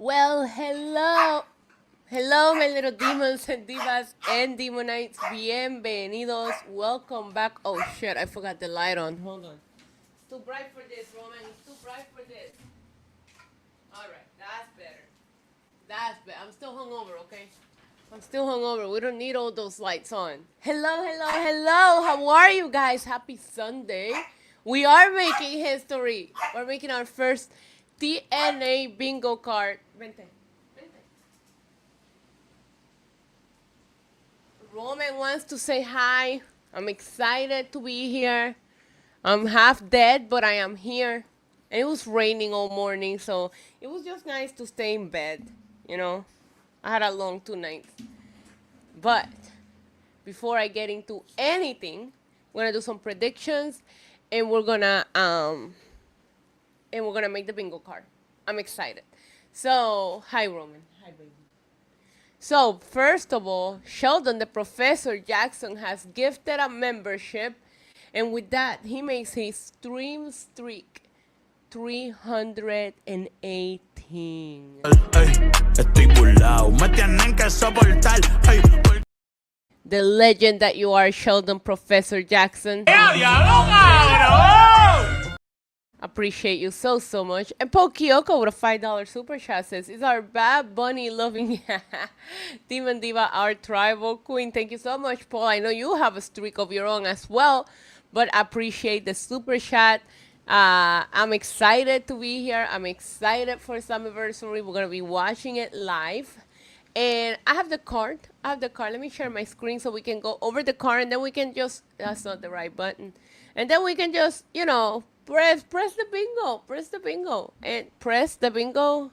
Well, hello. Hello, my little demons and divas and demonites. Bienvenidos. Welcome back. Oh, shit. I forgot the light on. Hold on. It's too bright for this, Roman. It's too bright for this. All right. That's better. That's better. I'm still hungover, okay? I'm still hungover. We don't need all those lights on. Hello, hello, hello. How are you guys? Happy Sunday. We are making history. We're making our first TNA bingo card. Vente. Vente. Roman wants to say hi. I'm excited to be here. I'm half dead, but I am here. And it was raining all morning, so it was just nice to stay in bed, you know. I had a long 2 nights. But before I get into anything, we're gonna do some predictions and we're gonna make the bingo card. I'm excited. So hi Roman. Hi baby. So first of all, Sheldon the Professor Jackson has gifted a membership, and with that he makes his stream streak 318. The legend that you are, Sheldon Professor Jackson. Appreciate you so, so much. And Paul Kyoko with a $5 super chat says, "Is our Bad Bunny loving Demon Diva our tribal queen?" Thank you so much, Paul. I know you have a streak of your own as well, but I appreciate the super chat. I'm excited to be here. I'm excited for Slammiversary. We're going to be watching it live. And I have the card. Let me share my screen so we can go over the card, and then we can just, that's not the right button. And then we can just, you know, press the bingo. And press the bingo.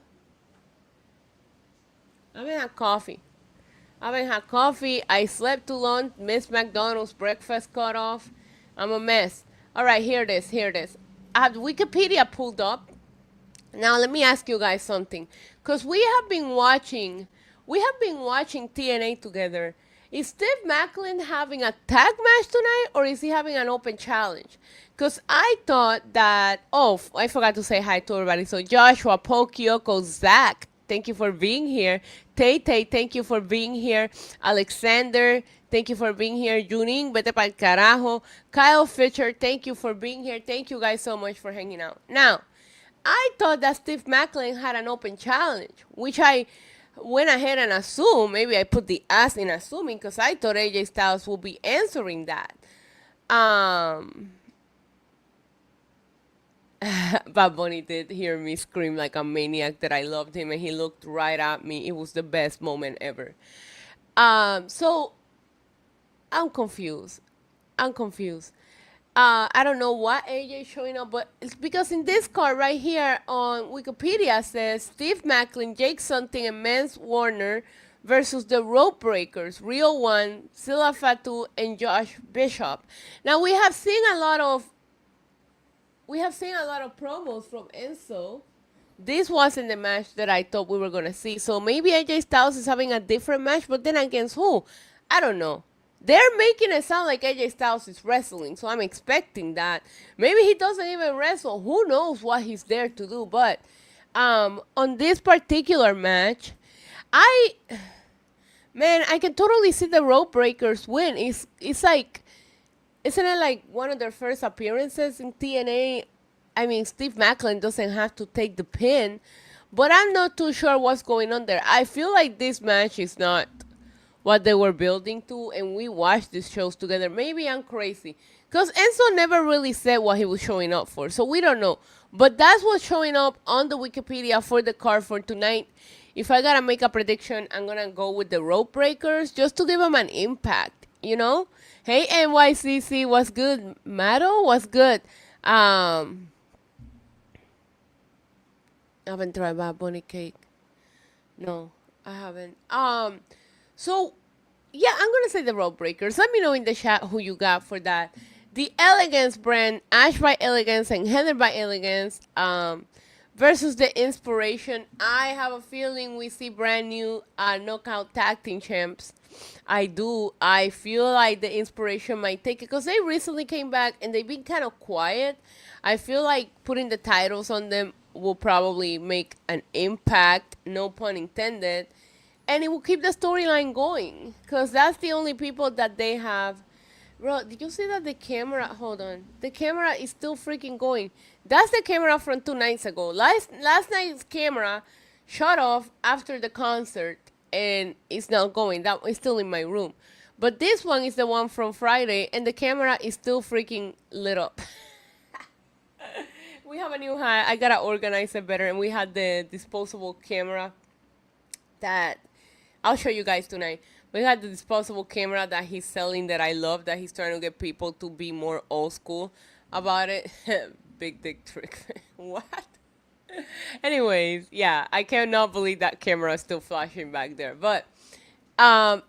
I haven't had coffee. I slept too long. Missed McDonald's breakfast cut off. I'm a mess. All right, here it is. I have Wikipedia pulled up. Now let me ask you guys something, because we have been watching TNA together. Is Steve Macklin having a tag match tonight, or is he having an open challenge? Because I thought that, oh, I forgot to say hi to everybody. So Joshua, Paul, Kyoko, Zach, thank you for being here. Tay, thank you for being here. Alexander, thank you for being here. Junin, vete pa'l carajo. Kyle Fisher, thank you for being here. Thank you guys so much for hanging out. Now, I thought that Steve Macklin had an open challenge, which I went ahead and assumed. Maybe I put the ass in assuming, because I thought AJ Styles would be answering that. Bad Bunny did hear me scream like a maniac that I loved him, and he looked right at me. It was the best moment ever. So I'm confused. I don't know what AJ is showing up, but it's because in this card right here on Wikipedia says Steve Macklin, Jake Something, and Mance Warner versus the Rope Breakers, Rio One, Silla Fatu, and Josh Bishop. Now we have seen a lot of promos from Enzo. This wasn't the match that I thought we were gonna see. So maybe AJ Styles is having a different match, but then against who? I don't know. They're making it sound like AJ Styles is wrestling, so I'm expecting that. Maybe he doesn't even wrestle. Who knows what he's there to do? But on this particular match, I can totally see the Rope Breakers win. It's like, isn't it like one of their first appearances in TNA? I mean, Steve Macklin doesn't have to take the pin, but I'm not too sure what's going on there. I feel like this match is not what they were building to, and we watched these shows together. Maybe I'm crazy, because Enzo never really said what he was showing up for, so we don't know. But that's what's showing up on the Wikipedia for the card for tonight. If I gotta make a prediction, I'm gonna go with the Rope Breakers, just to give them an impact, you know? Hey, NYCC, what's good? Matto, what's good? I haven't tried Bad Bunny cake. No, I haven't. So, yeah, I'm going to say the Rope Breakers. Let me know in the chat who you got for that. The Elegance brand, Ash by Elegance and Heather by Elegance, versus the Inspiration. I have a feeling we see brand new Knockout Tag Team champs. I do. I feel like the Inspiration might take it, because they recently came back and they've been kind of quiet. I feel like putting the titles on them will probably make an impact, no pun intended. And it will keep the storyline going, because that's the only people that they have. Bro, did you see that the camera, hold on, the camera is still freaking going. That's the camera from 2 nights ago. Last night's camera shut off after the concert, and it's not going. That it's still in my room. But this one is the one from Friday, and the camera is still freaking lit up. We have a new high. I gotta organize it better, and we had the disposable camera that I'll show you guys tonight. We had the disposable camera that he's selling that I love, that he's trying to get people to be more old school about it. Big dick trick. What? Anyways, yeah, I cannot believe that camera is still flashing back there. But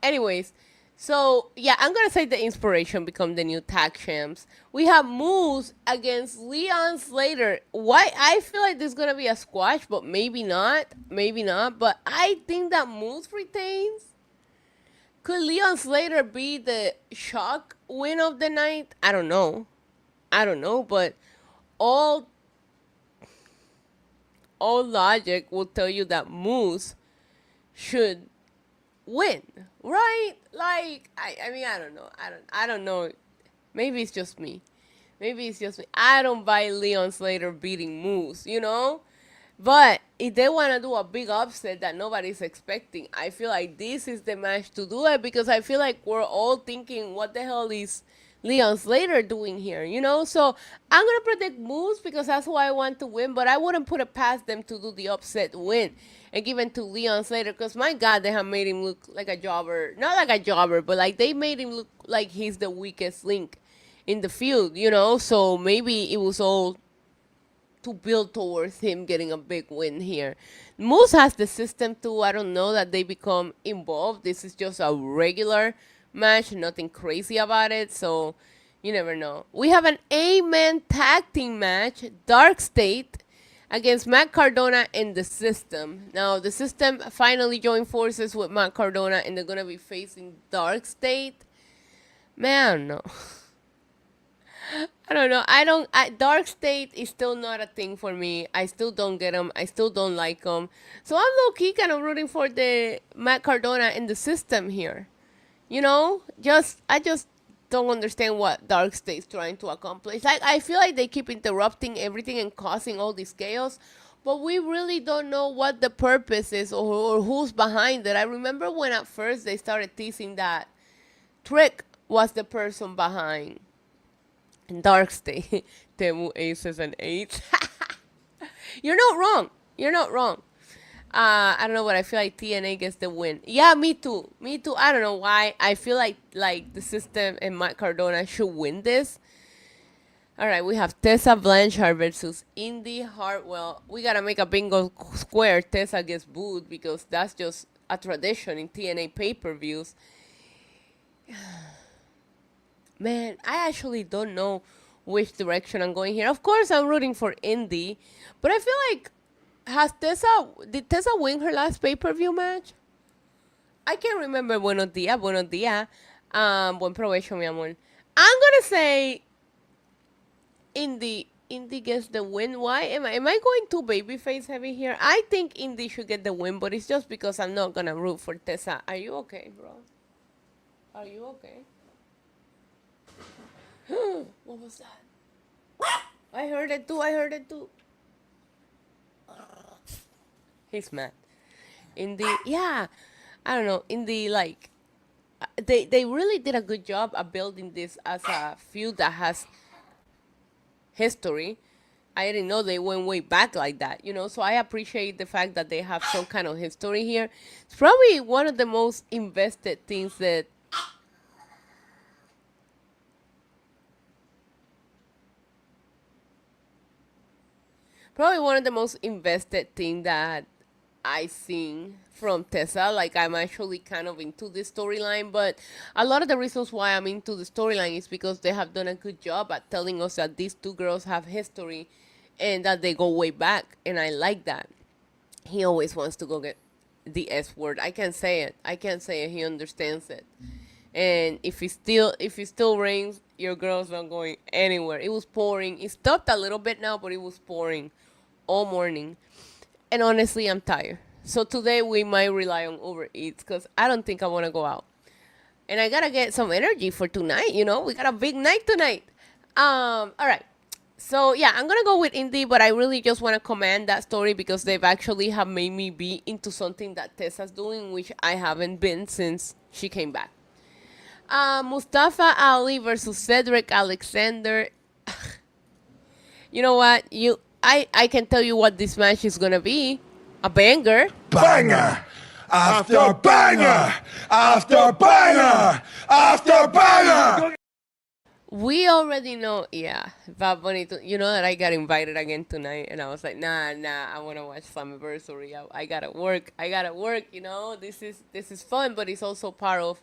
anyways, so yeah, I'm gonna say the inspiration become the new tag champs. We have Moose against Leon Slater. Why I feel like there's gonna be a squash, but maybe not. Maybe not. But I think that Moose retains. Could Leon Slater be the shock win of the night? I don't know. I don't know, but all logic will tell you that Moose should win, right? Like I mean I don't know. I don't know. Maybe it's just me. Maybe it's just me. I don't buy Leon Slater beating Moose, you know? But if they want to do a big upset that nobody's expecting, I feel like this is the match to do it, because I feel like we're all thinking, what the hell is Leon Slater doing here, you know? So I'm going to predict Moose because that's who I want to win, but I wouldn't put it past them to do the upset win and give it to Leon Slater, because my God, they have made him look like a jobber. Not like a jobber, but like they made him look like he's the weakest link in the feud, you know? So maybe it was all to build towards him getting a big win here. Moose has the system too. I don't know that they become involved. This is just a regular match, nothing crazy about it. So you never know. We have an 8-man tag team match, Dark State against Matt Cardona and the System. Now the System finally joined forces with Matt Cardona, and they're gonna be facing Dark State. Man, no. I don't know. Dark State is still not a thing for me. I still don't get them. I still don't like them. So I'm low-key kind of rooting for the Matt Cardona and the System here. You know? I just don't understand what Dark State's trying to accomplish. Like, I feel like they keep interrupting everything and causing all this chaos, but we really don't know what the purpose is, or who's behind it. I remember when at first they started teasing that Trick was the person behind Dark State. Temu aces and eights. You're not wrong. You're not wrong. I don't know, but I feel like TNA gets the win. Yeah, me too. Me too. I don't know why. I feel like the System and Matt Cardona should win this. All right, we have Tessa Blanchard versus Indy Hartwell. We gotta make a bingo square. Tessa gets booed because that's just a tradition in TNA pay-per-views. Man, I actually don't know which direction I'm going here. Of course, I'm rooting for Indy, but I feel like did Tessa win her last pay-per-view match? I can't remember. Buenos días, buenos días. Buen provecho, mi amor. I'm gonna say Indy gets the win. Why am I going too babyface heavy here? I think Indy should get the win, but it's just because I'm not gonna root for Tessa. Are you okay, bro? Are you okay? What was that? I heard it too. He's mad. Yeah, I don't know. Like, they really did a good job of building this as a feud that has history. I didn't know they went way back like that, you know? So I appreciate the fact that they have some kind of history here. It's probably one of the most invested things that I seen from Tessa. Like, I'm actually kind of into this storyline, but a lot of the reasons why I'm into the storyline is because they have done a good job at telling us that these two girls have history and that they go way back, and I like that. He always wants to go get the S word. I can't say it. He understands it. And if it still rains, your girl's not going anywhere. It was pouring. It stopped a little bit now, but it was pouring all morning. And honestly, I'm tired. So today we might rely on Uber Eats because I don't think I want to go out. And I got to get some energy for tonight, you know? We got a big night tonight. All right. So yeah, I'm gonna go with indie, but I really just want to commend that story because they've actually have made me be into something that Tessa's doing, which I haven't been since she came back. Mustafa Ali versus Cedric Alexander. You know what? I can tell you what this match is gonna be. A banger. Banger after banger after banger after banger. We already know, yeah, Bad Bunny. You know that I got invited again tonight, and I was like, nah, I want to watch Slammiversary. I gotta work. I gotta work. You know, this is fun, but it's also part of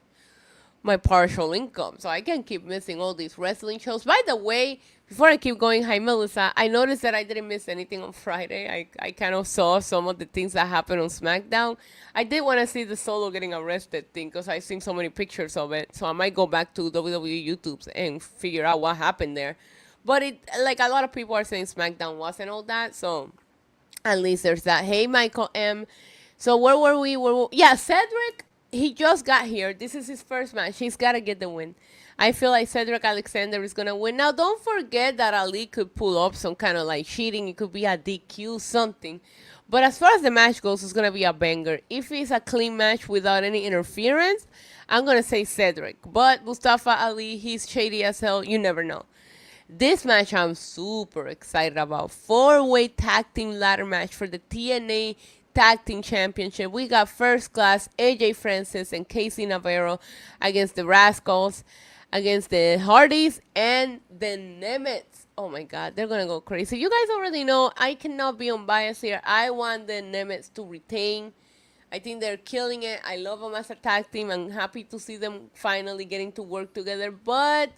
my partial income, so I can't keep missing all these wrestling shows. By the way, before I keep going, hi Melissa, I noticed that I didn't miss anything on Friday. I kind of saw some of the things that happened on SmackDown. I did want to see the Solo getting arrested thing because I've seen so many pictures of it, so I might go back to WWE YouTube's and figure out what happened there. But it, like, a lot of people are saying SmackDown wasn't all that, so at least there's that. Hey Michael M. So where were we? Yeah, Cedric, he just got here. This is his first match. He's got to get the win. I feel like Cedric Alexander is going to win. Now, don't forget that Ali could pull up some kind of like cheating. It could be a DQ, something. But as far as the match goes, it's going to be a banger. If it's a clean match without any interference, I'm going to say Cedric. But Mustafa Ali, he's shady as hell. You never know. This match I'm super excited about. 4-way tag team ladder match for the TNA Tag Team Championship. We got First Class, AJ Francis, and Casey Navarro against the Rascals, against the Hardys, and the Nemets. Oh my God, they're gonna go crazy. You guys already know I cannot be unbiased here. I want the Nemets to retain. I think they're killing it. I love them as a tag team. I'm happy to see them finally getting to work together. But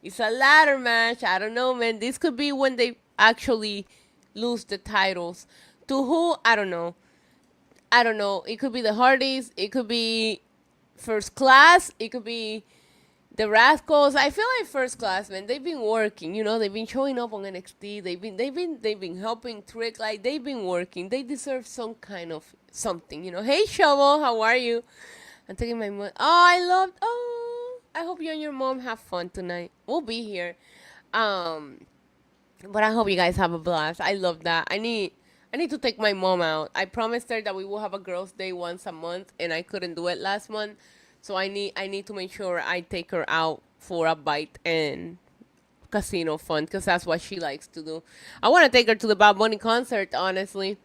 it's a ladder match. I don't know, man. This could be when they actually lose the titles. To who? I don't know. I don't know. It could be the Hardys. It could be First Class. It could be the Rascals. I feel like First Class, man. They've been working. You know, they've been showing up on NXT. They've been helping Trick. Like, they've been working. They deserve some kind of something. You know. Hey, Shovel, how are you? I'm taking my mom. Oh, I loved. Oh, I hope you and your mom have fun tonight. We'll be here. But I hope you guys have a blast. I love that. I need to take my mom out. I promised her that we will have a girls' day once a month, and I couldn't do it last month. So I need to make sure I take her out for a bite and casino fun, because that's what she likes to do. I want to take her to the Bad Bunny concert, honestly.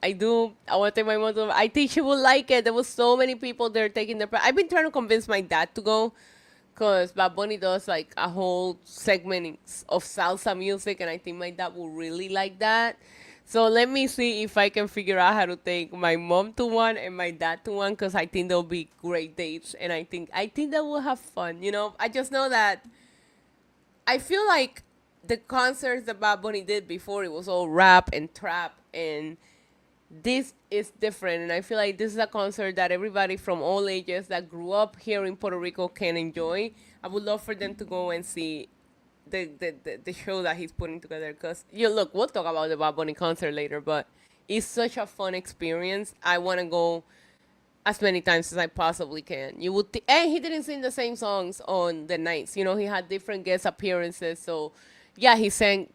I do. I want to take my mom to. I think she will like it. There was so many people there taking their. I've been trying to convince my dad to go, because Bad Bunny does like a whole segment of salsa music, and I think my dad will really like that. So let me see if I can figure out how to take my mom to one and my dad to one, because I think they'll be great dates, and I think that we'll have fun. You know, I just know that I feel like the concerts that Bad Bunny did before, it was all rap and trap, and this is different. And I feel like this is a concert that everybody from all ages that grew up here in Puerto Rico can enjoy. I would love for them to go and see the show that he's putting together, because you look, we'll talk about the Bad Bunny concert later, but it's such a fun experience. I want to go as many times as I possibly can. You would and he didn't sing the same songs on the nights. You know, he had different guest appearances. So yeah, he sang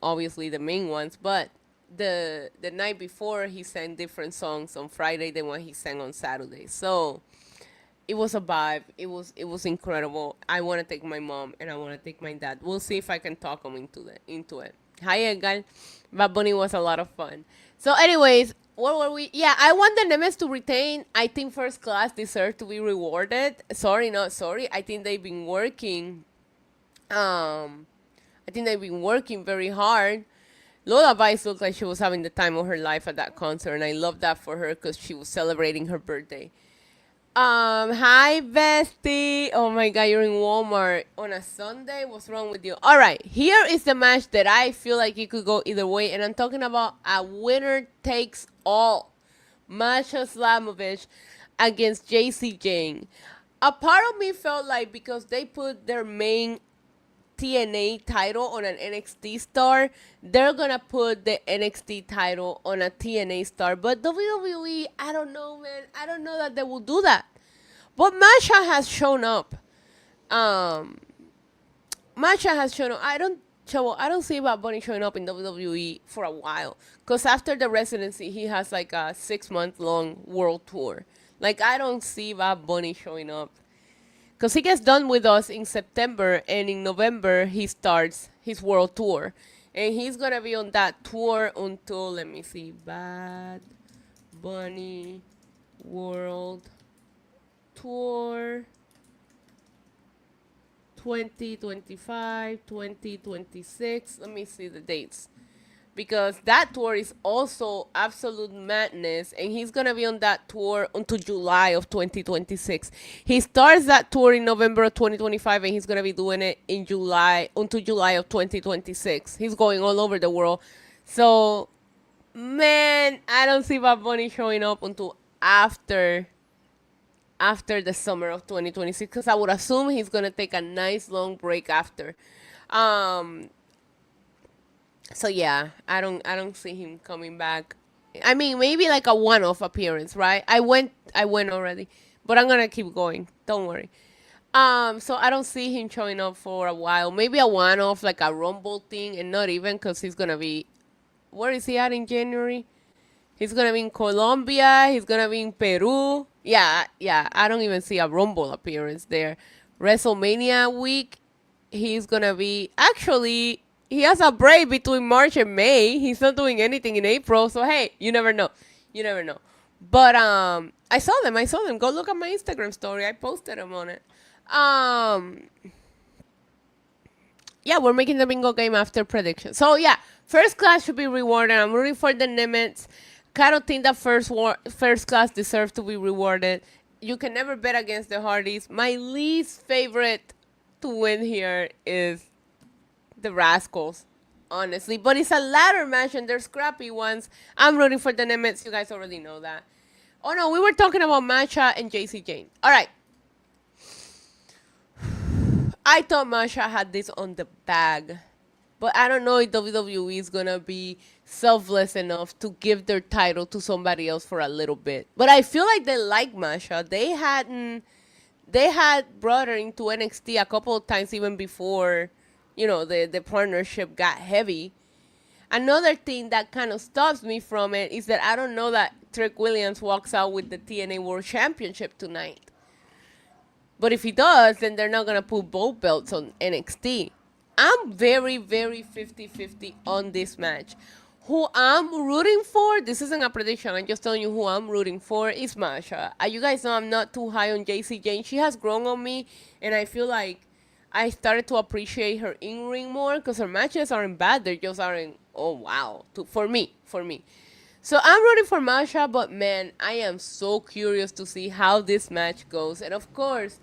obviously the main ones, but the night before he sang different songs on Friday than what he sang on Saturday. So it was a vibe. It was incredible. I want to take my mom and I want to take my dad. We'll see if I can talk them into it. Hi Edgar. Bad Bunny was a lot of fun. So anyways, what were we? Yeah, I want the Nemes to retain. I think First Class deserve to be rewarded. Sorry, not sorry. I think they've been working. I think they've been working very hard. Lola Vice looked like she was having the time of her life at that concert, and I love that for her because she was celebrating her birthday. Hi, bestie. Oh my God, you're in Walmart on a Sunday. What's wrong with you? All right, here is the match that I feel like it could go either way, and I'm talking about a winner takes all. Masha Slamovich against JC Jane. A part of me felt like because they put their main TNA title on an NXT star, they're gonna put the NXT title on a TNA star. But WWE, I don't know, man. I don't know that they will do that. But Masha has shown up. Masha has shown up. Chavo, I don't see Bad Bunny showing up in WWE for a while. Because after the residency, he has like a 6-month long world tour. Like, I don't see Bad Bunny showing up. Because he gets done with us in September, and in November, he starts his world tour. And he's going to be on that tour until, let me see, Bad Bunny World Tour 2025, 2026. Let me see the dates. Because that tour is also absolute madness, and he's gonna be on that tour until July of 2026. He starts that tour in November of 2025, and he's gonna be doing it in July until July of 2026. He's going all over the world. So, man, I don't see Bad Bunny showing up until after the summer of 2026, because I would assume he's gonna take a nice long break after. So yeah, I don't see him coming back. I mean, maybe like a one-off appearance, right? I went already, but I'm gonna keep going. Don't worry. So I don't see him showing up for a while. Maybe a one-off, like a Rumble thing, and not even, because he's gonna be. Where is he at in January? He's gonna be in Colombia. He's gonna be in Peru. Yeah. I don't even see a Rumble appearance there. WrestleMania week, he's gonna be actually. He has a break between March and May. He's not doing anything in April. So hey, you never know. But I saw them. Go look at my Instagram story. I posted them on it. Yeah, we're making the bingo game after prediction. So yeah, first class should be rewarded. I'm rooting for the Nimitz. I don't think that first class deserves to be rewarded. You can never bet against the Hardys. My least favorite to win here is the Rascals, honestly. But it's a ladder match, and they're scrappy ones. I'm rooting for the Nimitz. You guys already know that. Oh, no, we were talking about Masha and JC Jane. All right. I thought Masha had this on the bag. But I don't know if WWE is going to be selfless enough to give their title to somebody else for a little bit. But I feel like they like Masha. They had brought her into NXT a couple of times even before, the partnership got heavy. Another thing that kind of stops me from it is that I don't know that Trick Williams walks out with the TNA World Championship tonight. But if he does, then they're not going to put both belts on NXT. I'm very, very 50-50 on this match. Who I'm rooting for, this isn't a prediction, I'm just telling you who I'm rooting for, is Masha. You guys know I'm not too high on JC Jane. She has grown on me, and I feel like I started to appreciate her in-ring more, because her matches aren't bad, they just aren't, oh wow, for me. So I'm rooting for Masha, but man, I am so curious to see how this match goes. And of course,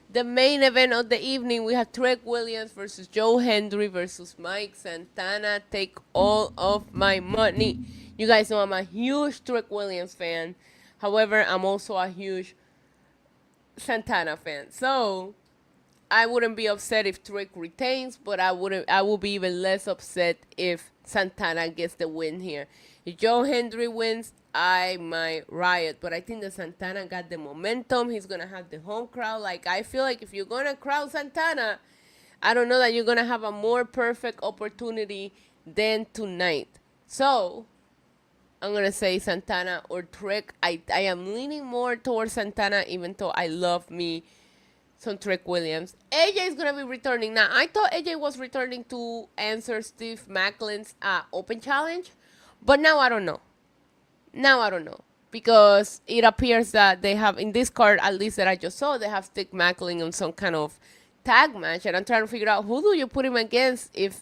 the main event of the evening, we have Trick Williams versus Joe Hendry versus Mike Santana. Take all of my money. You guys know I'm a huge Trick Williams fan. However, I'm also a huge Santana fan. So I wouldn't be upset if Trick retains, but I would be even less upset if Santana gets the win here. If Joe Hendry wins, I might riot, but I think that Santana got the momentum. He's going to have the home crowd. Like, I feel like if you're going to crowd Santana, I don't know that you're going to have a more perfect opportunity than tonight. So, I'm going to say Santana or Trick. I am leaning more towards Santana, even though I love me some Trick Williams. AJ is going to be returning. Now, I thought AJ was returning to answer Steve Maclin's open challenge, but now I don't know. Because it appears that they have, in this card, at least that I just saw, they have Steve Maclin on some kind of tag match. And I'm trying to figure out who do you put him against if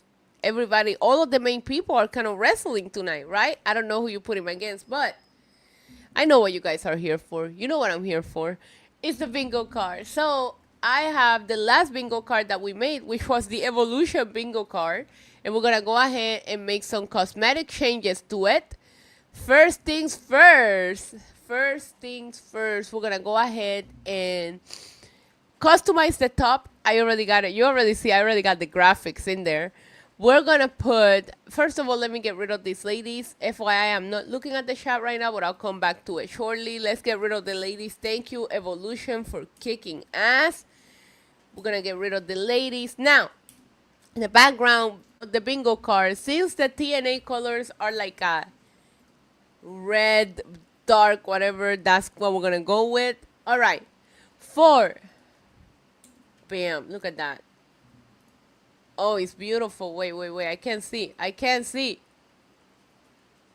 all of the main people are kind of wrestling tonight, right? I don't know who you put him against, but I know what you guys are here for. You know what I'm here for. It's the bingo card. So I have the last bingo card that we made, which was the Evolution bingo card. And we're going to go ahead and make some cosmetic changes to it. First things first, we're going to go ahead and customize the top. I already got it. You already see, I already got the graphics in there. We're going to put, first of all, let me get rid of these ladies. FYI, I'm not looking at the chat right now, but I'll come back to it shortly. Let's get rid of the ladies. Thank you, Evolution, for kicking ass. We're going to get rid of the ladies. Now, in the background, the bingo card, since the TNA colors are like a red, dark, whatever, that's what we're gonna go with. All right, 4. Bam! Look at that. Oh, it's beautiful. Wait. I can't see.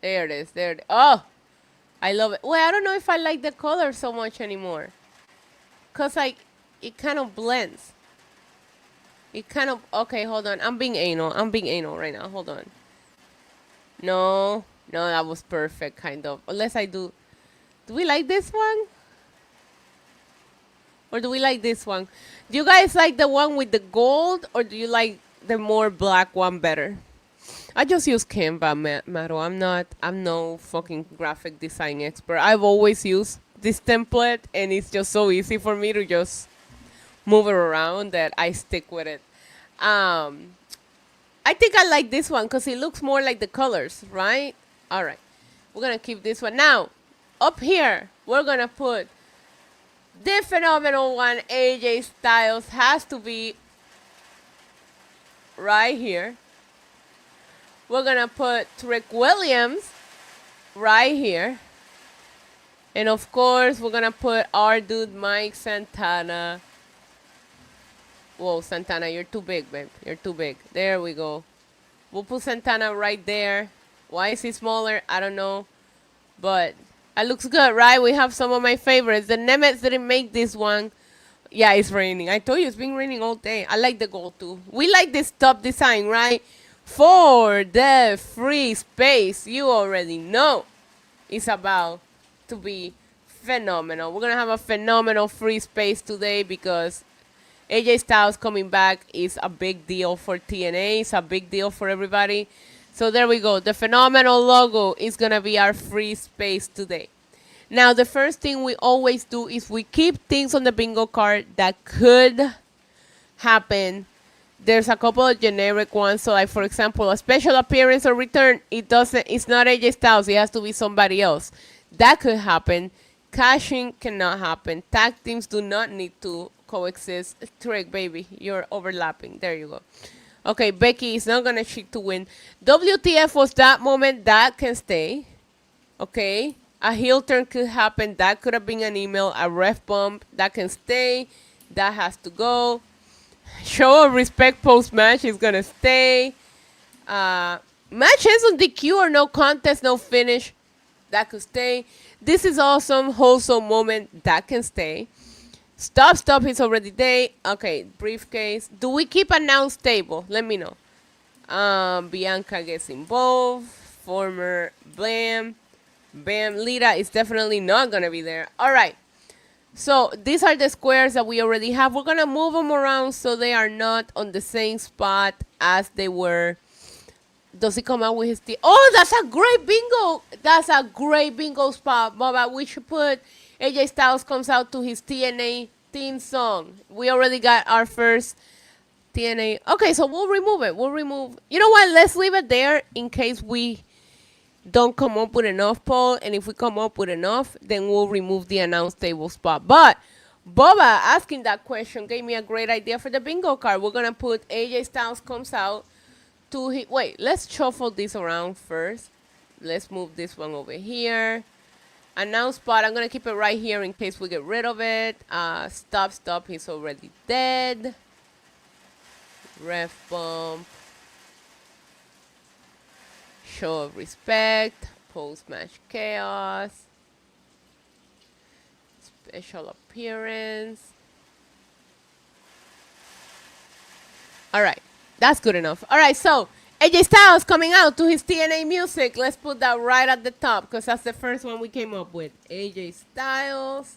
There it is. There it is. Oh, I love it. Wait, I don't know if I like the color so much anymore. Cause like it kind of blends. Okay, hold on. I'm being anal right now. Hold on. No, that was perfect, kind of. Unless I do we like this one? Or do we like this one? Do you guys like the one with the gold, or do you like the more black one better? I just use Canva, Maro. I'm no fucking graphic design expert. I've always used this template, and it's just so easy for me to just move it around that I stick with it. I think I like this one because it looks more like the colors, right? All right. We're going to keep this one. Now, up here, we're going to put the phenomenal one, AJ Styles, has to be right here. We're going to put Trick Williams right here. And of course, we're going to put our dude, Mike Santana. Whoa, Santana, you're too big, babe. You're too big. There we go. We'll put Santana right there. Why is he smaller? I don't know. But it looks good, right? We have some of my favorites. The Nemets didn't make this one. Yeah, it's raining. I told you it's been raining all day. I like the gold too. We like this top design, right? For the free space, you already know it's about to be phenomenal. We're going to have a phenomenal free space today because AJ Styles coming back is a big deal for TNA. It's a big deal for everybody. So there we go. The phenomenal logo is going to be our free space today. Now, the first thing we always do is we keep things on the bingo card that could happen. There's a couple of generic ones. So, like, for example, a special appearance or return, it's not AJ Styles. It has to be somebody else. That could happen. Cashing cannot happen. Tag teams do not need to coexist. Trick, baby, you're overlapping. There you go. Okay, Becky is not gonna cheat to win. WTF was that moment. That can stay. Okay, a heel turn could happen. That could have been an email. A ref bump, that can stay. That has to go. Show of respect post match is gonna stay. Match ends on DQ or no contest, no finish. That could stay. This is awesome. Wholesome moment. That can stay. Stop, he's already there. Okay, briefcase. Do we keep announce table? Let me know. Bianca gets involved. Former Bam. Lita is definitely not going to be there. All right. So these are the squares that we already have. We're going to move them around so they are not on the same spot as they were. Does he come out with his... Oh, that's a great bingo. That's a great bingo spot, Boba. We should put... AJ Styles comes out to his TNA theme song. We already got our first TNA. Okay, so we'll remove it. You know what? Let's leave it there in case we don't come up with enough, Paul. And if we come up with enough, then we'll remove the announce table spot. But Boba asking that question gave me a great idea for the bingo card. We're going to put AJ Styles comes out to his... Wait, let's shuffle this around first. Let's move this one over here. Announce spot. I'm going to keep it right here in case we get rid of it. Stop. He's already dead. Ref bump. Show of respect. Post-match chaos. Special appearance. All right. That's good enough. All right. So AJ Styles coming out to his TNA music. Let's put that right at the top because that's the first one we came up with. AJ Styles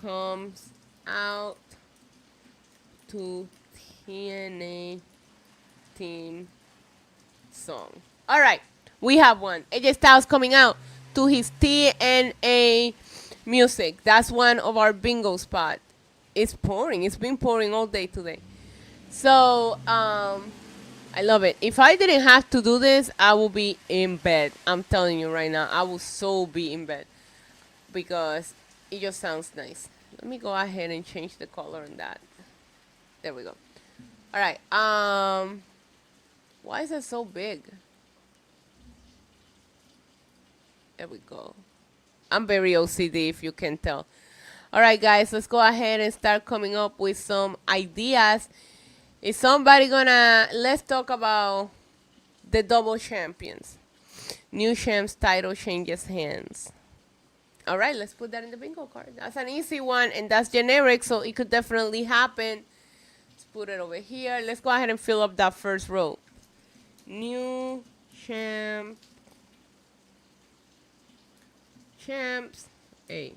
comes out to TNA theme song. All right, we have one. AJ Styles coming out to his TNA music. That's one of our bingo spots. It's pouring. It's been pouring all day today. So, I love it. If I didn't have to do this, I would be in bed. I'm telling you right now, I would so be in bed because it just sounds nice. Let me go ahead and change the color on that. There we go. All right. Why is it so big? There we go. I'm very OCD, if you can tell. All right, guys, let's go ahead and start coming up with some ideas. Is somebody gonna... Let's talk about the double champions. New champs title changes hands. All right, let's put that in the bingo card. That's an easy one, and that's generic, so it could definitely happen. Let's put it over here. Let's go ahead and fill up that first row. New champs. A.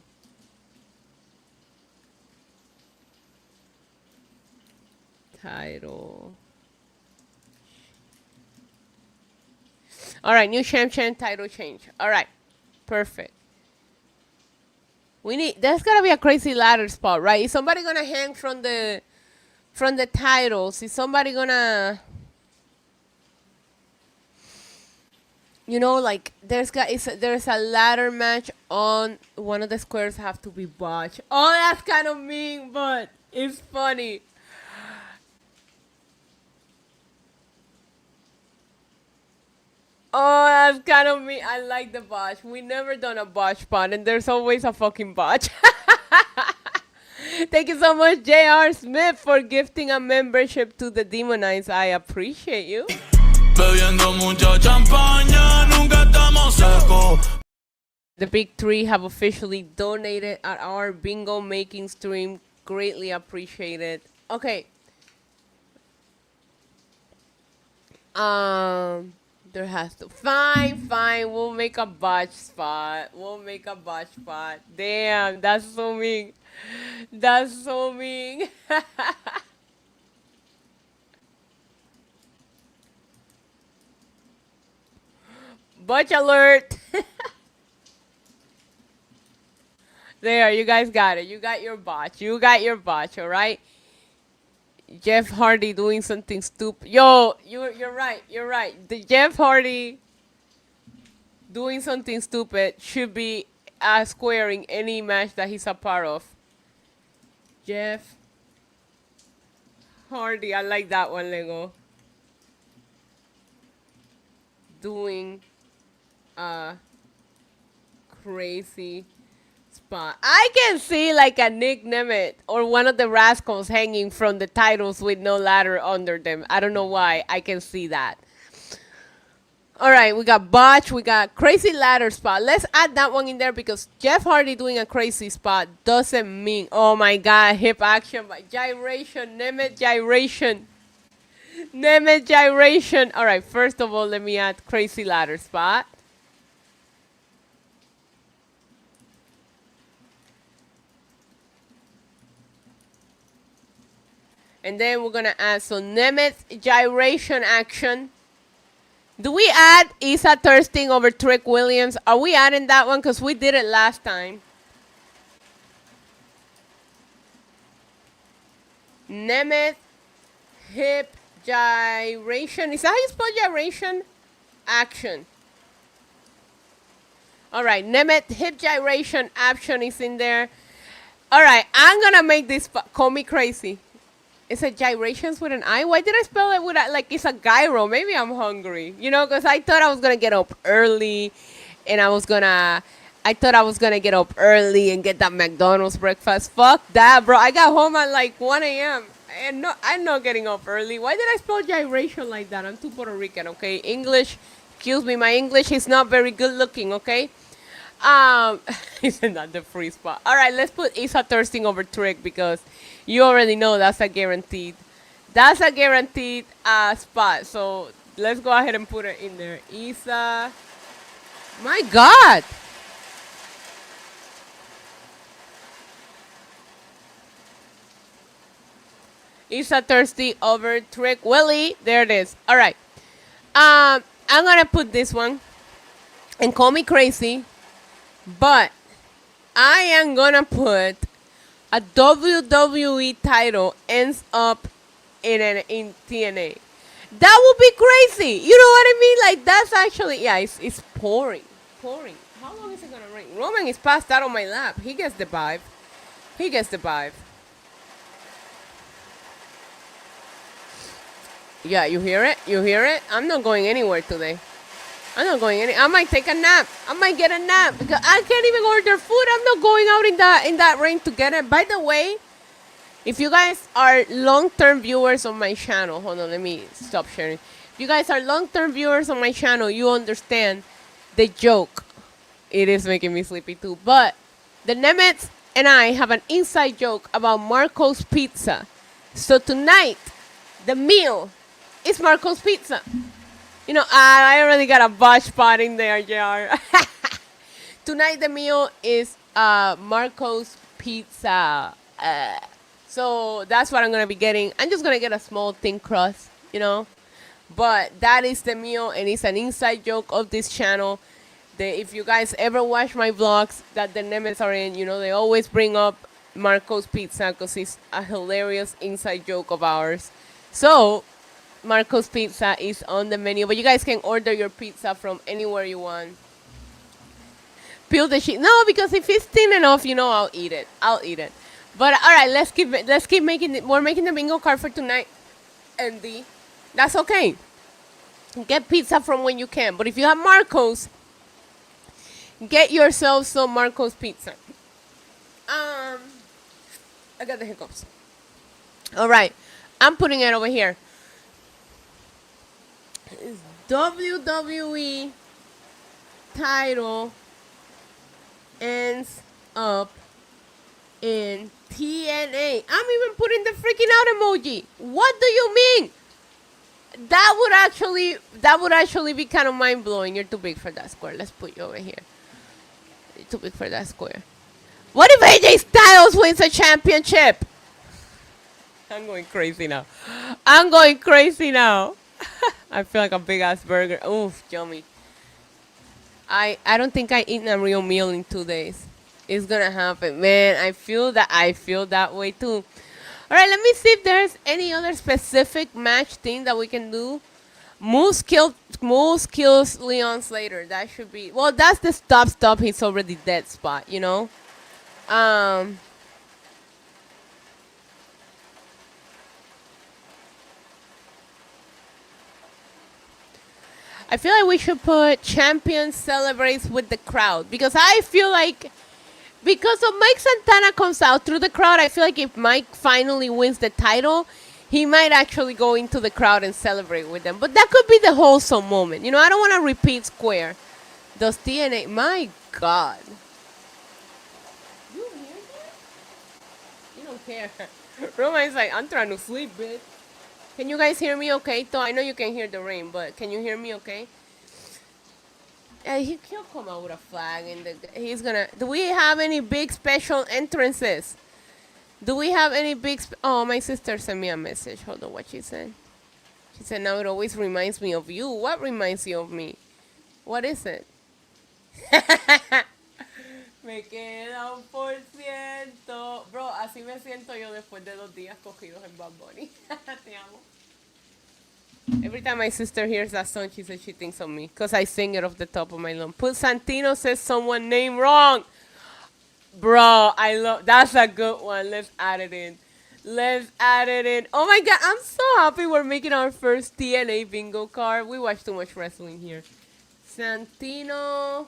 Title. All right, new champ title change. All right, perfect. We need... There's gotta be a crazy ladder spot, right? Is somebody gonna hang from the titles? Is somebody gonna... You know, like there's a ladder match on one of the squares have to be botched. Oh, that's kind of mean, but it's funny. Oh, that's kind of mean. I like the botch. We never done a botch spot, and there's always a fucking botch. Thank you so much, J.R. Smith, for gifting a membership to the Demonites. I appreciate you. The big three have officially donated at our bingo making stream. Greatly appreciated. Okay. There has to... Fine. We'll make a botch spot. Damn, that's so mean. Botch alert. There, you guys got it. You got your botch, all right? Jeff Hardy doing something stupid. Yo, you're right. The Jeff Hardy doing something stupid should be squaring any match that he's a part of. Jeff Hardy, I like that one, Lego. Doing a crazy spot. I can see like a Nick Nemeth or one of the Rascals hanging from the titles with no ladder under them. I don't know why. I can see that. All right, we got botch. We got crazy ladder spot. Let's add that one in there because Jeff Hardy doing a crazy spot doesn't mean... Oh my God, hip action by gyration. Nemeth gyration. All right, first of all, let me add crazy ladder spot. And then we're going to add some Nemeth gyration action. Do we add Isa Thirsting over Trick Williams? Are we adding that one? Because we did it last time. Nemeth hip gyration. Is that how you spell gyration? Action. All right. Nemeth hip gyration action is in there. All right. I'm going to make this... Call me crazy. It's a gyrations with an I. Why did I spell it with a, like it's a gyro? Maybe I'm hungry, you know, because I thought I was gonna get up early, and I thought I was gonna get up early and get that McDonald's breakfast. Fuck that, bro. I got home at like 1 a.m. and no, I'm not getting up early. Why did I spell gyration like that? I'm too Puerto Rican, okay? English, excuse me, my English is not very good looking, okay? Isn't that the free spot? All right, let's put Isa Thirsting over Trick because you already know that's a guaranteed. That's a guaranteed spot. So let's go ahead and put it in there. Isa. My God. Isa Thirsty over Trick Willie. There it is. All right. I'm going to put this one and call me crazy. But I am going to put a WWE title ends up in TNA. That would be crazy. You know what I mean? Like, that's actually, yeah, it's pouring. How long is it going to rain? Roman is passed out on my lap. He gets the vibe. Yeah, you hear it? You hear it? I'm not going anywhere today. I'm not going any. I might take a nap. I might get a nap because I can't even order food. I'm not going out in that rain to get it. By the way, if you guys are long-term viewers on my channel, hold on, let me stop sharing. If you guys are long-term viewers on my channel, you understand the joke. It is making me sleepy too. But the Nemets and I have an inside joke about Marco's Pizza. So tonight, the meal is Marco's Pizza. You know, I already got a botch spot in there, JR. Tonight, the meal is Marco's Pizza. So that's what I'm going to be getting. I'm just going to get a small thin crust, you know. But that is the meal, and it's an inside joke of this channel. If you guys ever watch my vlogs that the Nemets are in, you know, they always bring up Marco's Pizza because it's a hilarious inside joke of ours. So Marco's Pizza is on the menu, but you guys can order your pizza from anywhere you want. Peel the sheet. No, because if it's thin enough, you know, I'll eat it. But all right, let's keep making it. We're making the bingo card for tonight, Andy. That's okay. Get pizza from when you can. But if you have Marco's, get yourself some Marco's Pizza. I got the hiccups. All right, I'm putting it over here. WWE title ends up in TNA. I'm even putting the freaking out emoji. What do you mean? That would actually be kind of mind blowing. You're too big for that square. Let's put you over here. You're too big for that square. What if AJ Styles wins a championship? I'm going crazy now. I feel like a big ass burger. Oof, yummy. I don't think I eaten a real meal in 2 days. It's gonna happen, man. I feel that way too. All right, let me see if there's any other specific match thing that we can do. Moose kills Leon Slater. That should be, well, that's the stop. He's already dead spot, you know. I feel like we should put champion celebrates with the crowd because I feel like because of Mike Santana comes out through the crowd, I feel like if Mike finally wins the title, he might actually go into the crowd and celebrate with them. But that could be the wholesome moment. You know, I don't want to repeat square. Does TNA, my God. You hear that? You don't care. Roman's like, I'm trying to sleep, bitch. Can you guys hear me okay? Though I know you can hear the rain, but can you hear me okay? He'll come out with a flag and he's gonna. Do we have any big special entrances? Do we have any big? Oh, my sister sent me a message. Hold on, what she said? She said, now it always reminds me of you. What reminds you of me? What is it? Me queda 1%. Bro, así me siento yo después de 2 días cogidos en Bad Bunny. Te amo. Every time my sister hears that song, she says she thinks of me. Because I sing it off the top of my lungs. Put Santino says someone name wrong. Bro, I love, that's a good one. Let's add it in. Oh my God, I'm so happy we're making our first TNA bingo card. We watch too much wrestling here. Santino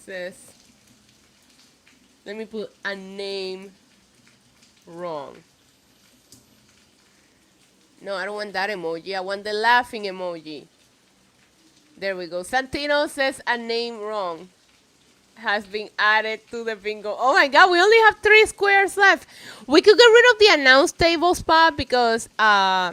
says, let me put a name wrong. No, I don't want that emoji. I want the laughing emoji. There we go. Santino says a name wrong has been added to the bingo. Oh my God, we only have 3 squares left. We could get rid of the announce table spot because Paul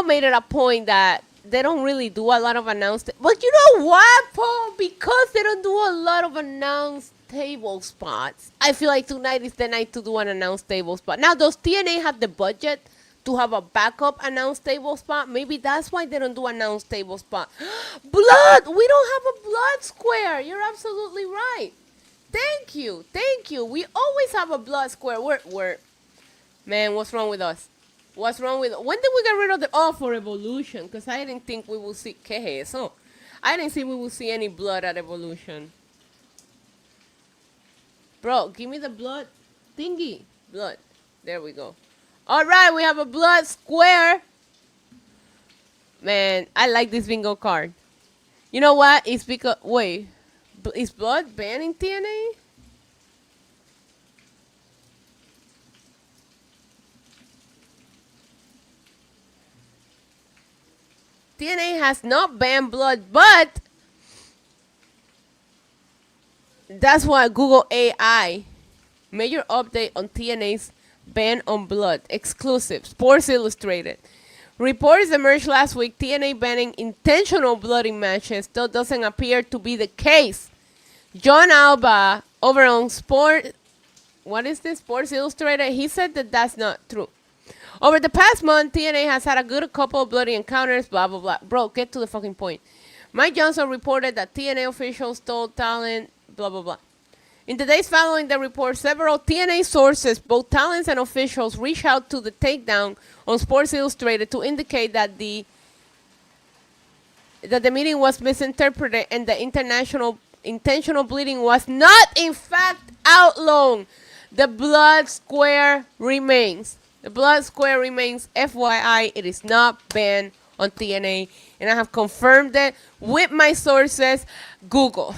made it a point that they don't really do a lot of announce. But you know what, Paul? Because they don't do a lot of announce table spots, I feel like tonight is the night to do an announce table spot. Now, does TNA have the budget to have a backup announce table spot? Maybe that's why they don't do announce table spot. Blood! We don't have a blood square. You're absolutely right. Thank you. We always have a blood square. We're man, what's wrong with us? When did we get rid of the... Oh, for Evolution. Because I didn't think we would see... ¿Qué es eso? I didn't think we would see any blood at Evolution. Bro, give me the blood thingy. Blood. There we go. All right, we have a blood square. Man, I like this bingo card. You know what? It's because, wait, is blood banned in TNA? TNA has not banned blood, but that's why Google AI major update on TNA's ban on blood exclusive. Sports Illustrated. Reports emerged last week. TNA banning intentional blood in matches, though doesn't appear to be the case. John Alba over on Sports Illustrated, he said that that's not true. Over the past month, TNA has had a good couple of bloody encounters, blah, blah, blah. Bro, get to the fucking point. Mike Johnson reported that TNA officials told talent, blah, blah, blah. In the days following the report, several TNA sources, both talents and officials, reached out to the takedown on Sports Illustrated to indicate that the meeting was misinterpreted and the intentional bleeding was not, in fact, outlawed. The blood square remains. The blood square remains. FYI, it is not banned on TNA. And I have confirmed it with my sources, Google.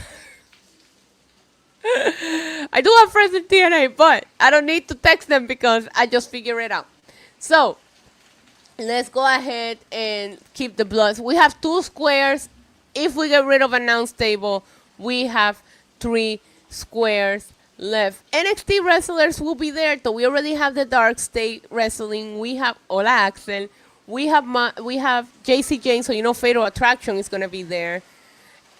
I do have friends in TNA, but I don't need to text them because I just figure it out. So, let's go ahead and keep the bloods. We have 2 squares. If we get rid of announce table, we have 3 squares left. NXT wrestlers will be there, though. We already have the Dark State Wrestling. We have Hola Axel. We have JC Jane, so you know Fatal Attraction is going to be there.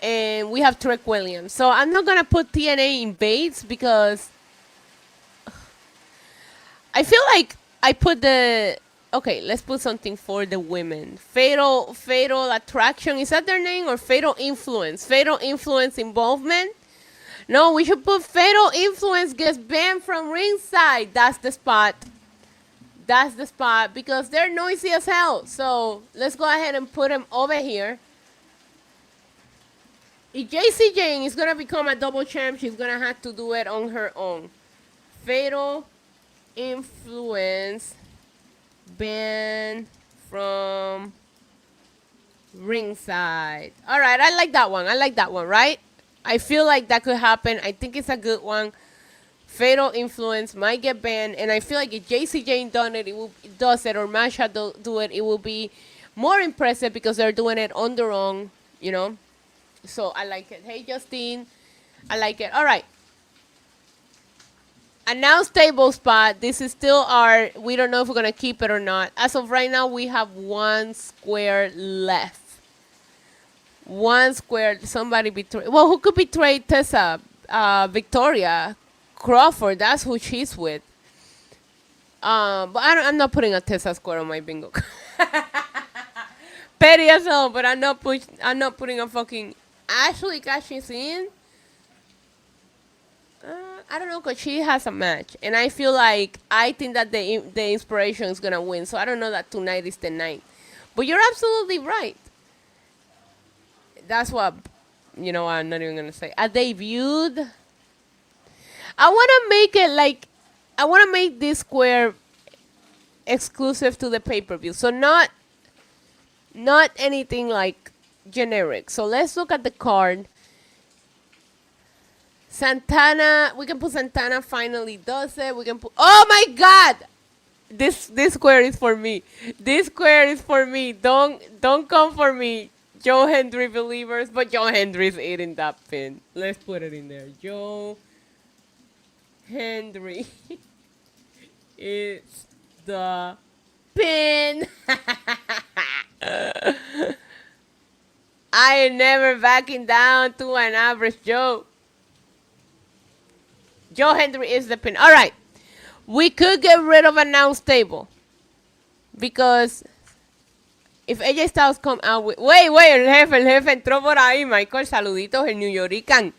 And we have Trek Williams. So I'm not going to put TNA in Bates because I feel like I put the... Okay, let's put something for the women. Fatal Attraction, is that their name? Or Fatal Influence? Fatal Influence Involvement? No, we should put Fatal Influence gets banned from ringside. That's the spot. That's the spot because they're noisy as hell. So let's go ahead and put them over here. If JC Jane is going to become a double champ, she's going to have to do it on her own. Fatal Influence ban from ringside. All right, I like that one. I like that one, right? I feel like that could happen. I think it's a good one. Fatal Influence might get banned, and I feel like if JC Jane does it, or Masha do it, it will be more impressive because they're doing it on their own, you know? So I like it. Hey, Justine. I like it. All right. Announce table spot. This is still our... We don't know if we're going to keep it or not. As of right now, we have 1 square left. 1 square. Somebody betray... Well, who could betray Tessa? Victoria Crawford. That's who she's with. But I'm not putting a Tessa square on my bingo. Petty as hell, but I'm not putting a fucking... Ashley cashes in. I don't know, because she has a match. And I feel like, I think that the inspiration is going to win. So I don't know that tonight is the night. But you're absolutely right. That's what, you know, I'm not even going to say. I debuted. I want to make it like, I want to make this square exclusive to the pay-per-view. So not anything like generic. So let's look at the card. Santana, we can put Santana finally does it. We can put, oh my God! This square is for me. This square is for me. Don't come for me, Joe Hendry believers. But Joe Hendry's eating that pin. Let's put it in there. Joe Hendry is the pin. I ain't never backing down to an average Joe. Joe Hendry is the pin. All right. We could get rid of announce table. Because if AJ Styles come out with... Wait, el jefe entró por ahí. Michael, saluditos, el New Yorican.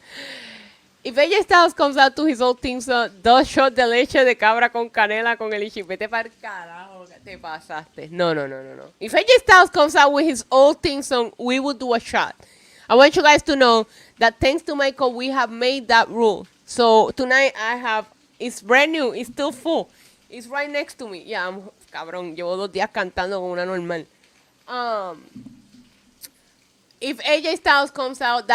If AJ Styles comes out to his old team song, 2 shots de leche de cabra con canela con el Ishi. Vete para el carajo, que te pasaste. No. If AJ Styles comes out with his old team song, we will do a shot. I want you guys to know that thanks to Michael, we have made that rule. So tonight it's brand new. It's still full. It's right next to me. Yeah, I'm cabrón, llevo 2 días cantando como una normal. If AJ Styles comes out,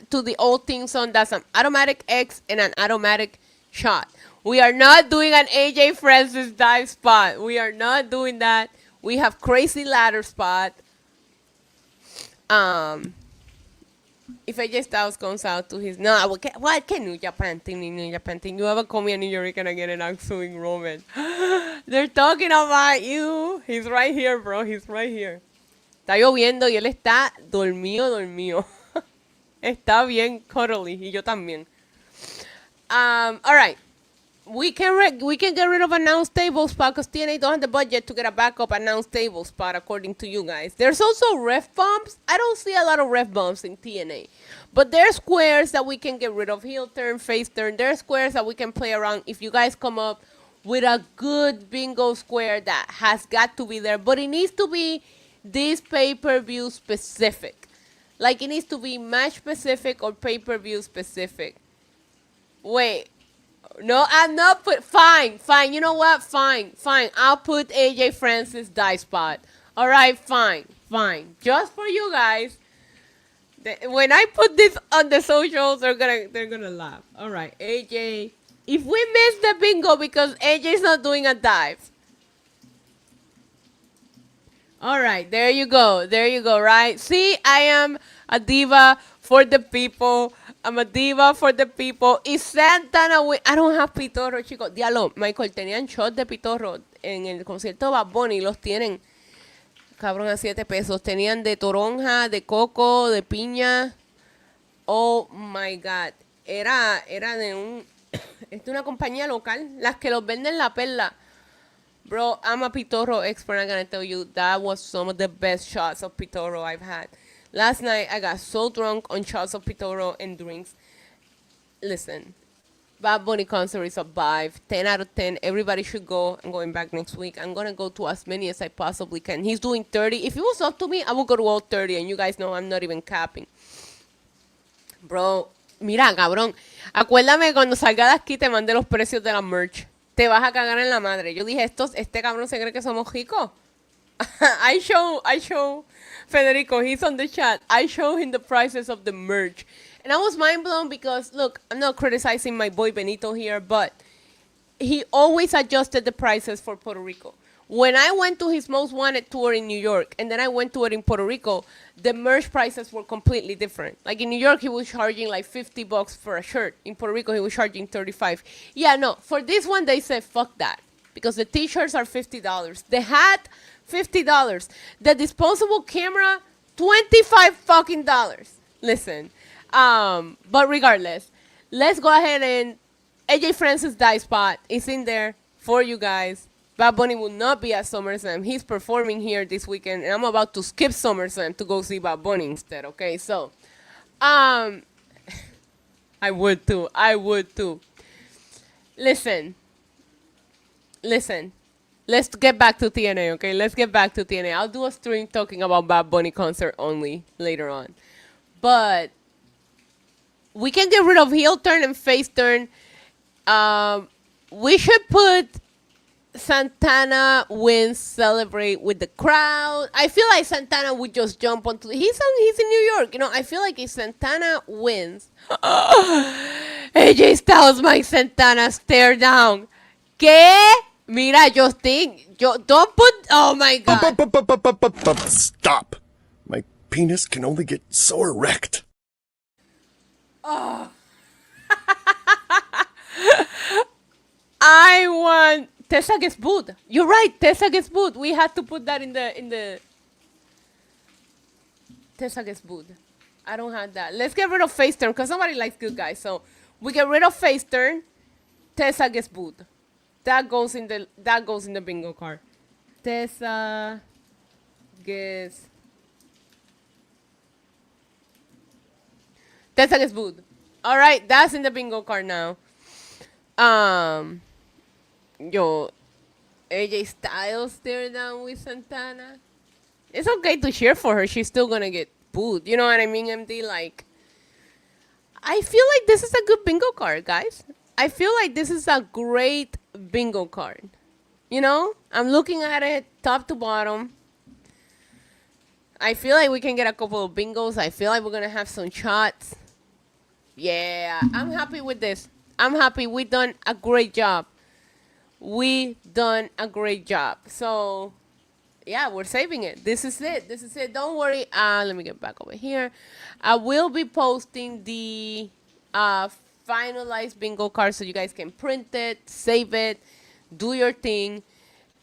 to the old theme song, that's an automatic X and an automatic shot. We are not doing an AJ Francis dive spot. We are not doing that. We have crazy ladder spot. If AJ Styles comes out to his... No, what can New Japan team? New Japan team. You ever call me a New Yorker again and I'm suing Roman. They're talking about you. He's right here, bro. He's right here. Está lloviendo y él está dormido. Está bien cuddly. Y yo también. All right. We can get rid of announce table spot because TNA don't have the budget to get a backup announce table spot according to you guys. There's also ref bumps. I don't see a lot of ref bumps in TNA. But there's squares that we can get rid of. Heel turn, face turn. There's squares that we can play around if you guys come up with a good bingo square that has got to be there. But it needs to be this pay-per-view specific. Like it needs to be match specific or pay-per-view specific. Wait. No, I'm not fine. You know what? Fine. I'll put AJ Francis die spot. All right, fine. Just for you guys. When I put this on the socials, they're gonna laugh. All right, AJ. If we miss the bingo because AJ's not doing a dive. All right, there you go, right? See, I am a diva for the people. I'm a diva for the people. Y Santana, I don't have pitorro, chicos. Diablo, Michael, tenían shot de pitorro en el concierto de Bad Bunny. Los tienen, cabrón, a 7 pesos. Tenían de toronja, de coco, de piña. Oh, my God. Era de una compañía local. Las que los venden La Perla. Bro, I'm a pitorro expert. I'm going to tell you, that was some of the best shots of pitorro I've had. Last night, I got so drunk on shots of pitorro and drinks. Listen, Bad Bunny concert is a vibe. 10 out of 10. Everybody should go. I'm going back next week. I'm going to go to as many as I possibly can. He's doing 30. If it was up to me, I would go to all 30. And you guys know I'm not even capping. Bro, mira, cabrón. Acuérdame cuando salga de aquí te mandé los precios de la merch. Te vas a cagar en la madre. Yo dije, este cabrón se cree que somos ricos. I show Federico, he's on the chat. I show him the prices of the merch. And I was mind blown because, look, I'm not criticizing my boy Benito here, but he always adjusted the prices for Puerto Rico. When I went to his Most Wanted tour in New York, and then I went to it in Puerto Rico, the merch prices were completely different. Like in New York, he was charging like $50 for a shirt. In Puerto Rico, he was charging $35. Yeah, no, for this one, they said, fuck that. Because the t-shirts are $50. The hat, $50. The disposable camera, $25 fucking dollars. Listen, but regardless, let's go ahead and AJ Francis die spot is in there for you guys. Bad Bunny will not be at SummerSlam. He's performing here this weekend, and I'm about to skip SummerSlam to go see Bad Bunny instead. Okay, so, I would too. Listen. Let's get back to TNA, okay? Let's get back to TNA. I'll do a stream talking about Bad Bunny concert only later on. But we can get rid of heel turn and face turn. We should put Santana wins, celebrate with the crowd. I feel like Santana would just jump onto he's in New York, you know. I feel like if Santana wins, AJ Styles makes Santana stare down. ¿Qué? Mira, Justin, don't put... Oh, my God. Stop. My penis can only get so erect. Oh. I want... Tessa gets booed. You're right, Tessa gets booed. We had to put that in the... Tessa gets booed. I don't have that. Let's get rid of face turn, because somebody likes good guys. So, we get rid of face turn. Tessa gets booed. That goes in the bingo card. Tessa gets booed. All right, that's in the bingo card now. AJ Styles staring down with Santana. It's okay to cheer for her. She's still gonna get booed. You know what I mean, MD? Like, I feel like this is a good bingo card, guys. I feel like this is a great bingo card. You know, I'm looking at it top to bottom. I feel like we can get a couple of bingos. I feel like we're gonna have some shots. Yeah, I'm happy with this. I'm happy. We done a great job. We done a great job. So yeah, we're saving it. This is it. This is it. Don't worry. Let me get back over here. I will be posting the finalized bingo card so you guys can print it, save it, do your thing.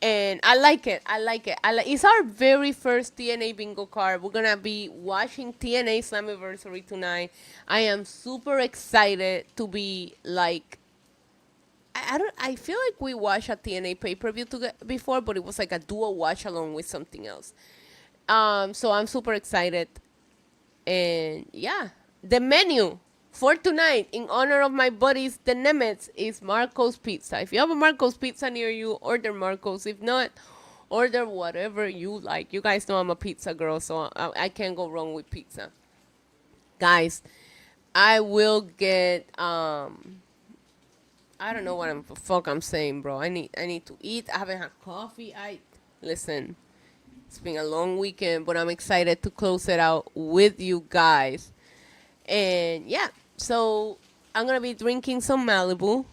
And I like it. I like it. It's our very first TNA bingo card. We're gonna be watching TNA Slammiversary tonight. I am super excited to be like. I feel like we watched a TNA pay-per-view before, but it was like a dual watch along with something else. So I'm super excited. And yeah, the menu for tonight, in honor of my buddies, the Nemets, is Marco's Pizza. If you have a Marco's Pizza near you, order Marco's. If not, order whatever you like. You guys know I'm a pizza girl, so I can't go wrong with pizza. Guys, I will get I don't know what I'm saying, bro. I need to eat. I haven't had coffee. Listen. It's been a long weekend, but I'm excited to close it out with you guys. And yeah, so I'm gonna be drinking some Malibu.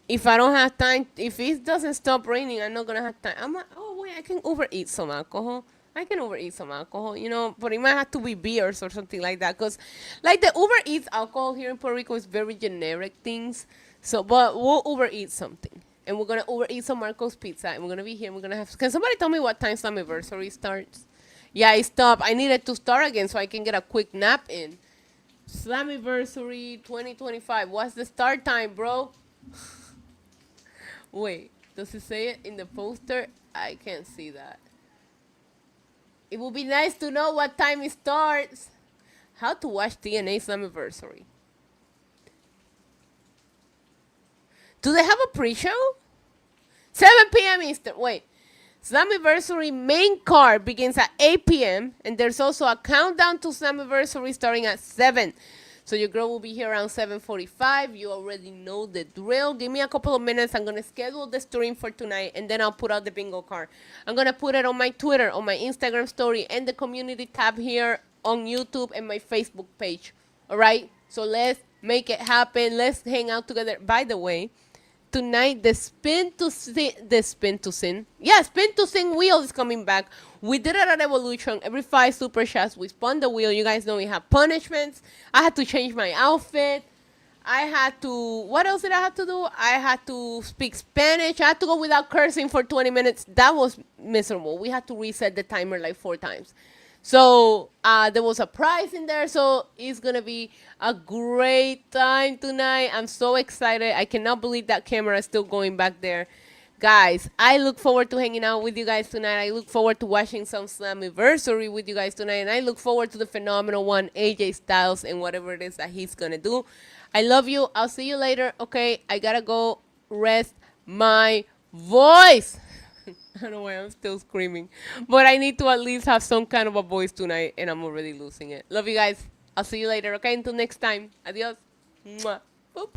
If I don't have time, if it doesn't stop raining, I'm not gonna have time. I'm like, oh wait, I can overeat some alcohol. I can overeat some alcohol, you know, but it might have to be beers or something like that. Cause like the Uber Eats alcohol here in Puerto Rico is very generic things. So, but we'll overeat something. And we're going to overeat some Marco's Pizza. And we're going to be here. We're going to have... Can somebody tell me what time Slammiversary starts? Yeah, it stopped. I needed to start again so I can get a quick nap in. Slammiversary 2025. What's the start time, bro? Wait. Does it say it in the poster? I can't see that. It would be nice to know what time it starts. How to watch TNA Slammiversary. Do they have a pre-show? 7 p.m. Eastern. Wait. Slammiversary main card begins at 8 p.m. And there's also a countdown to Slammiversary starting at 7. So your girl will be here around 7:45. You already know the drill. Give me a couple of minutes. I'm going to schedule the stream for tonight. And then I'll put out the bingo card. I'm going to put it on my Twitter, on my Instagram story, and the community tab here on YouTube and my Facebook page. All right? So let's make it happen. Let's hang out together. By the way, tonight spin to sin wheel is coming back. We did it at Evolution. Every 5 super chats we spun the wheel. You guys know we have punishments. I had to change my outfit. I had to, what else did I have to do? I had to speak Spanish. I had to go without cursing for 20 minutes. That was miserable. We had to reset the timer like 4 times. So there was a prize in there, so it's going to be a great time tonight. I'm so excited. I cannot believe that camera is still going back there. Guys, I look forward to hanging out with you guys tonight. I look forward to watching some Slammiversary with you guys tonight. And I look forward to the phenomenal one, AJ Styles, and whatever it is that he's going to do. I love you. I'll see you later. Okay, I got to go rest my voice. I don't know why I'm still screaming. But I need to at least have some kind of a voice tonight, and I'm already losing it. Love you guys. I'll see you later, okay? Until next time. Adios. Mwah. Boop.